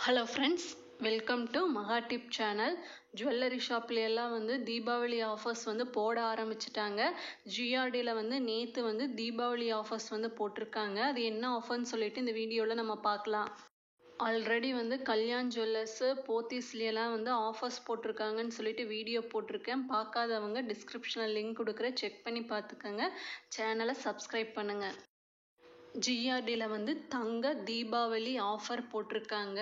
Hello friends, welcome to Maha tip channel. Jewellery ஷாப்லையெல்லாம் Deepavali offers போட ஆரம்பிச்சிட்டாங்க. ஜிஆர்டியில் நேற்று தீபாவளி ஆஃபர்ஸ் போட்டிருக்காங்க. அது என்ன ஆஃபர்னு சொல்லிட்டு இந்த வீடியோவில் நம்ம பார்க்கலாம். ஆல்ரெடி கல்யாண் ஜுவல்லர்ஸு போத்தீஸ்லையெல்லாம் ஆஃபர்ஸ் போட்டிருக்காங்கன்னு சொல்லிட்டு வீடியோ போட்டிருக்கேன். பார்க்காதவங்க டிஸ்கிரிப்ஷனில் லிங்க் கொடுக்குறேன், செக் பண்ணி பார்த்துக்கோங்க. சேனலை சப்ஸ்கிரைப் பண்ணுங்கள். ஜிஆர்டியில் தங்க தீபாவளி ஆஃபர் போட்டிருக்காங்க.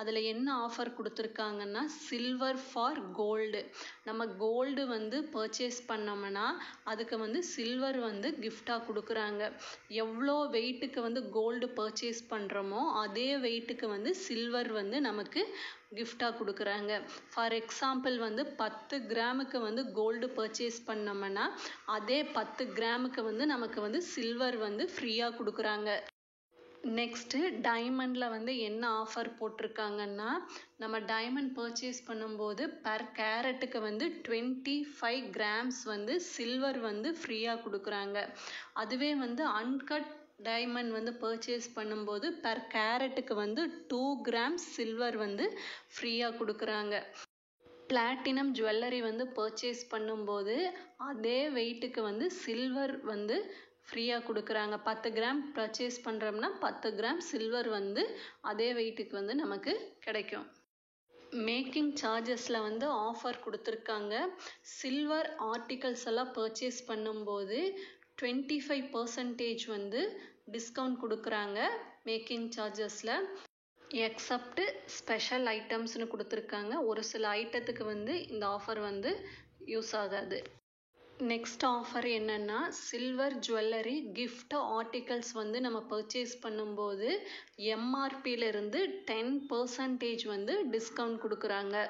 அதில் என்ன ஆஃபர் கொடுத்துருக்காங்கன்னா, சில்வர் ஃபார் கோல்டு. நம்ம கோல்டு பர்ச்சேஸ் பண்ணோம்னா அதுக்கு சில்வர் கிஃப்டாக கொடுக்குறாங்க. எவ்வளோ வெயிட்டுக்கு கோல்டு பர்ச்சேஸ் பண்ணுறோமோ அதே வெயிட்டுக்கு சில்வர் நமக்கு கிஃப்டாக கொடுக்குறாங்க. ஃபார் எக்ஸாம்பிள் 10 கிராமுக்கு கோல்டு பர்ச்சேஸ் பண்ணோம்னா அதே 10 கிராமுக்கு நமக்கு சில்வர் ஃப்ரீயாக கொடுக்குறாங்க. நெக்ஸ்ட்டு டைமண்டில் என்ன ஆஃபர் போட்டிருக்காங்கன்னா, நம்ம டைமண்ட் பர்ச்சேஸ் பண்ணும்போது பர் கேரட்டுக்கு 25 கிராம்ஸ் சில்வர் ஃப்ரீயாக கொடுக்குறாங்க. அதுவே அன்கட் டைமண்ட் பர்ச்சேஸ் பண்ணும்போது பர் கேரட்டுக்கு 2 கிராம்ஸ் சில்வர் ஃப்ரீயாக கொடுக்குறாங்க. பிளாட்டினம் ஜுவல்லரி பர்ச்சேஸ் பண்ணும்போது அதே வெயிட்டுக்கு சில்வர் ஃப்ரீயாக கொடுக்குறாங்க. 10 கிராம் பர்ச்சேஸ் பண்ணுறோம்னா 10 கிராம் சில்வர் அதே வெயிட்டுக்கு நமக்கு கிடைக்கும். மேக்கிங் சார்ஜஸில் ஆஃபர் கொடுத்துருக்காங்க. சில்வர் ஆர்டிகல்ஸ் எல்லாம் பர்ச்சேஸ் பண்ணும்போது 25% டிஸ்கவுண்ட் கொடுக்குறாங்க மேக்கிங் சார்ஜஸில். எக்ஸப்ட் ஸ்பெஷல் ஐட்டம்ஸ்னு கொடுத்துருக்காங்க. ஒரு சில ஐட்டத்துக்கு இந்த ஆஃபர் யூஸ் ஆகாது. நெக்ஸ்ட் ஆஃபர் என்னென்னா, சில்வர் ஜுவல்லரி கிஃப்ட் ஆர்டிகல்ஸ் நம்ம பர்ச்சேஸ் பண்ணும்போது எம்ஆர்பியிலிருந்து 10% டிஸ்கவுண்ட் கொடுக்குறாங்க.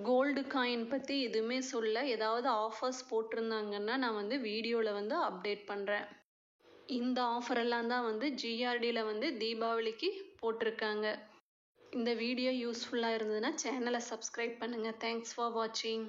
கோல்டு காயின் பற்றி எதுவுமே சொல்ல, ஏதாவது ஆஃபர்ஸ் போட்டிருந்தாங்கன்னா நான் வீடியோவில் அப்டேட் பண்ணுறேன். இந்த ஆஃபரெல்லாம் தான் ஜிஆர்டியில் தீபாவளிக்கு போட்டிருக்காங்க. இந்த வீடியோ யூஸ்ஃபுல்லாக இருந்ததுன்னா சேனலை சப்ஸ்கிரைப் பண்ணுங்கள். தேங்க்ஸ் ஃபார் வாட்சிங்.